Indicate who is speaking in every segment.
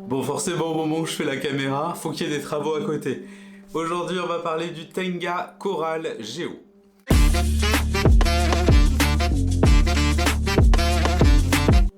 Speaker 1: Bon, forcément, au moment où je fais la caméra, faut qu'il y ait des travaux à côté. Aujourd'hui, on va parler du Tenga Coral Geo.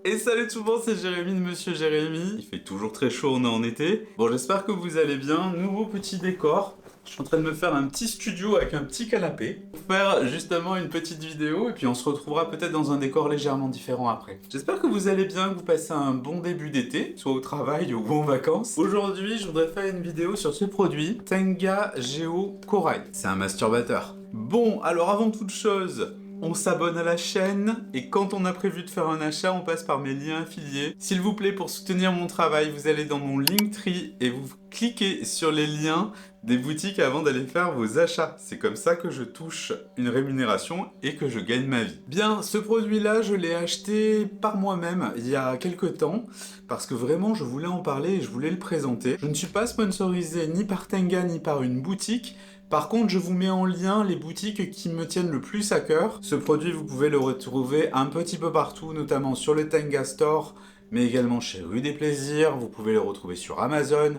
Speaker 1: Et salut tout le monde, c'est Jérémy de Monsieur Jérémy. Il fait toujours très chaud, on est en été. Bon, j'espère que vous allez bien. Nouveau petit décor. Je suis en train de me faire un petit studio avec un petit canapé. Pour faire justement une petite vidéo et puis on se retrouvera peut-être dans un décor légèrement différent après. J'espère que vous allez bien, que vous passez un bon début d'été, soit au travail ou en vacances. Aujourd'hui, je voudrais faire une vidéo sur ce produit, Tenga Geo Corail. C'est un masturbateur. Bon, alors avant toute chose, on s'abonne à la chaîne et quand on a prévu de faire un achat, on passe par mes liens affiliés. S'il vous plaît, pour soutenir mon travail, vous allez dans mon Linktree et vous cliquez sur les liens des boutiques avant d'aller faire vos achats. C'est comme ça que je touche une rémunération et que je gagne ma vie. Bien, ce produit-là, je l'ai acheté par moi-même il y a quelques temps parce que vraiment, je voulais en parler et je voulais le présenter. Je ne suis pas sponsorisé ni par Tenga ni par une boutique. Par contre, je vous mets en lien les boutiques qui me tiennent le plus à cœur. Ce produit, vous pouvez le retrouver un petit peu partout, notamment sur le Tenga Store, mais également chez Rue des Plaisirs. Vous pouvez le retrouver sur Amazon.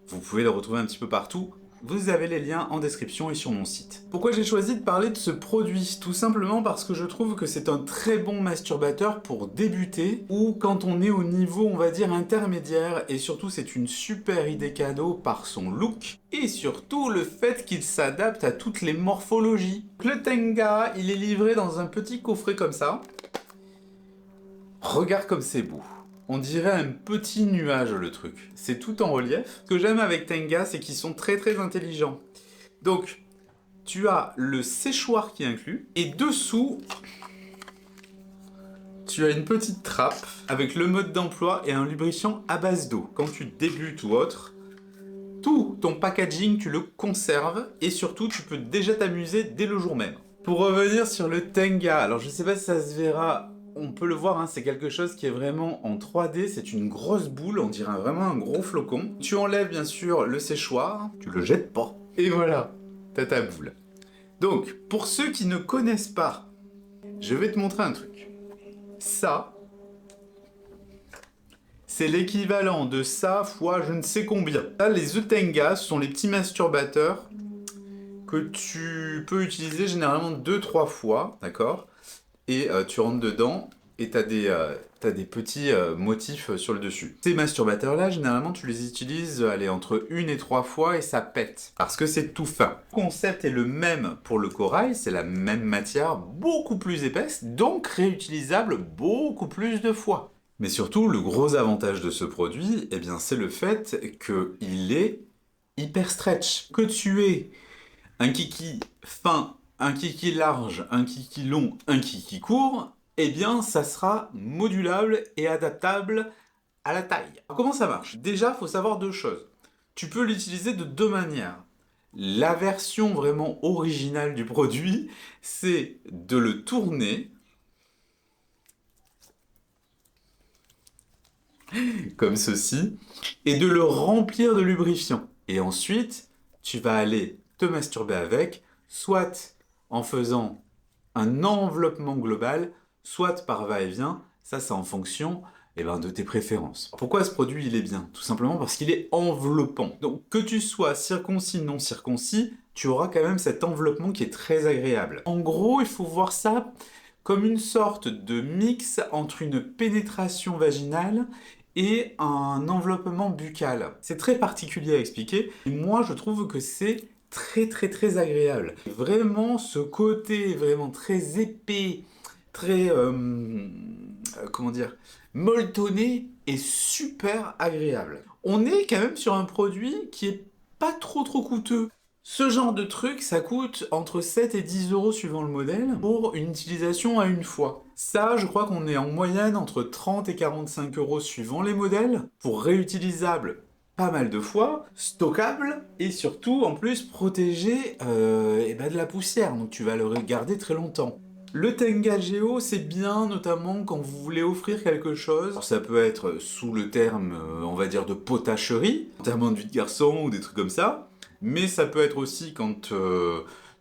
Speaker 1: Vous pouvez le retrouver un petit peu partout. Vous avez les liens en description et sur mon site. Pourquoi j'ai choisi de parler de ce produit? Tout simplement parce que je trouve que c'est un très bon masturbateur pour débuter ou quand on est au niveau, on va dire, intermédiaire. Et surtout, c'est une super idée cadeau par son look et surtout le fait qu'il s'adapte à toutes les morphologies. Le Tenga, il est livré dans un petit coffret comme ça. Regarde comme c'est beau. On dirait un petit nuage le truc. C'est tout en relief. Ce que j'aime avec Tenga, c'est qu'ils sont très intelligents. Donc, tu as le séchoir qui est inclus. Et dessous, tu as une petite trappe avec le mode d'emploi et un lubrifiant à base d'eau. Quand tu débutes ou autre, tout ton packaging, tu le conserves. Et surtout, tu peux déjà t'amuser dès le jour même. Pour revenir sur le Tenga, alors je sais pas si ça se verra. On peut le voir, hein, c'est quelque chose qui est vraiment en 3D, c'est une grosse boule, on dirait vraiment un gros flocon. Tu enlèves bien sûr le séchoir, tu le jettes pas, et voilà, t'as ta boule. Donc, pour ceux qui ne connaissent pas, je vais te montrer un truc. Ça, c'est l'équivalent de ça fois je ne sais combien. Là, les Tenga, ce sont les petits masturbateurs que tu peux utiliser généralement 2-3 fois, d'accord ? Et tu rentres dedans et t'as des petits motifs sur le dessus. Ces masturbateurs-là, généralement, tu les utilises entre 1 et 3 fois et ça pète. Parce que c'est tout fin. Le concept est le même pour le corail, c'est la même matière, beaucoup plus épaisse, donc réutilisable beaucoup plus de fois. Mais surtout, le gros avantage de ce produit, eh bien, c'est le fait qu'il est hyper stretch. Que tu aies un kiki fin, un kiki large, un kiki long, un kiki court, eh bien ça sera modulable et adaptable à la taille. Alors, comment ça marche? Déjà, il faut savoir deux choses. Tu peux l'utiliser de deux manières. La version vraiment originale du produit, c'est de le tourner comme ceci et de le remplir de lubrifiant. Et ensuite, tu vas aller te masturber avec, soit en faisant un enveloppement global, soit par va-et-vient. Ça, c'est en fonction de tes préférences. Pourquoi ce produit, il est bien? Tout simplement parce qu'il est enveloppant. Donc, que tu sois circoncis, non circoncis, tu auras quand même cet enveloppement qui est très agréable. En gros, il faut voir ça comme une sorte de mix entre une pénétration vaginale et un enveloppement buccal. C'est très particulier à expliquer, et moi je trouve que c'est très agréable. Vraiment ce côté vraiment très épais, très comment dire, molletonné est super agréable. On est quand même sur un produit qui est pas trop coûteux. Ce genre de truc, ça coûte entre 7 et 10 euros suivant le modèle pour une utilisation à une fois. Ça, je crois qu'on est en moyenne entre 30 et 45 euros suivant les modèles pour réutilisable pas mal de fois, stockable et surtout en plus protégé de la poussière, donc tu vas le garder très longtemps. Le Tenga Geo, c'est bien notamment quand vous voulez offrir quelque chose. Alors, ça peut être sous le terme, on va dire, de potacherie, notamment de vie de garçon ou des trucs comme ça. Mais ça peut être aussi quand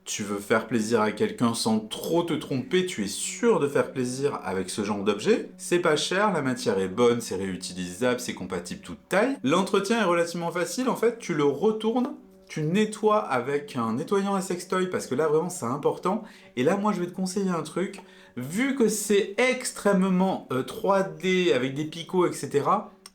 Speaker 1: tu veux faire plaisir à quelqu'un sans trop te tromper, tu es sûr de faire plaisir avec ce genre d'objet. C'est pas cher, la matière est bonne, c'est réutilisable, c'est compatible toute taille. L'entretien est relativement facile, en fait, tu le retournes, tu nettoies avec un nettoyant à sextoy, parce que là, vraiment, c'est important. Et là, moi, je vais te conseiller un truc. Vu que c'est extrêmement 3D, avec des picots, etc.,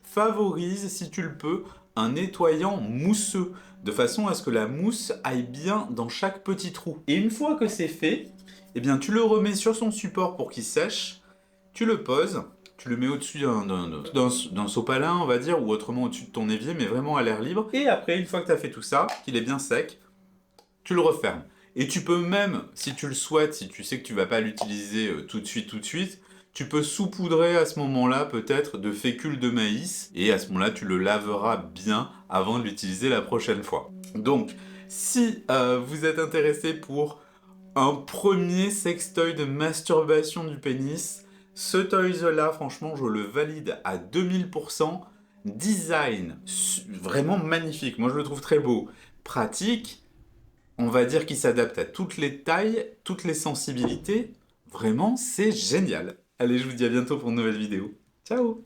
Speaker 1: favorise, si tu le peux, un nettoyant mousseux, de façon à ce que la mousse aille bien dans chaque petit trou. Et une fois que c'est fait, eh bien tu le remets sur son support pour qu'il sèche, tu le poses, tu le mets au-dessus d'un sopalin, on va dire, ou autrement au-dessus de ton évier, mais vraiment à l'air libre. Et après, une fois que tu as fait tout ça, qu'il est bien sec, tu le refermes. Et tu peux même, si tu le souhaites, si tu sais que tu vas pas l'utiliser tout de suite, tu peux saupoudrer à ce moment-là peut-être de fécule de maïs, et à ce moment-là tu le laveras bien avant de l'utiliser la prochaine fois. Donc, si vous êtes intéressé pour un premier sextoy de masturbation du pénis, ce toys-là, franchement, je le valide à 2000%. Design, vraiment magnifique, moi je le trouve très beau. Pratique, on va dire qu'il s'adapte à toutes les tailles, toutes les sensibilités. Vraiment, c'est génial. Allez, je vous dis à bientôt pour une nouvelle vidéo. Ciao!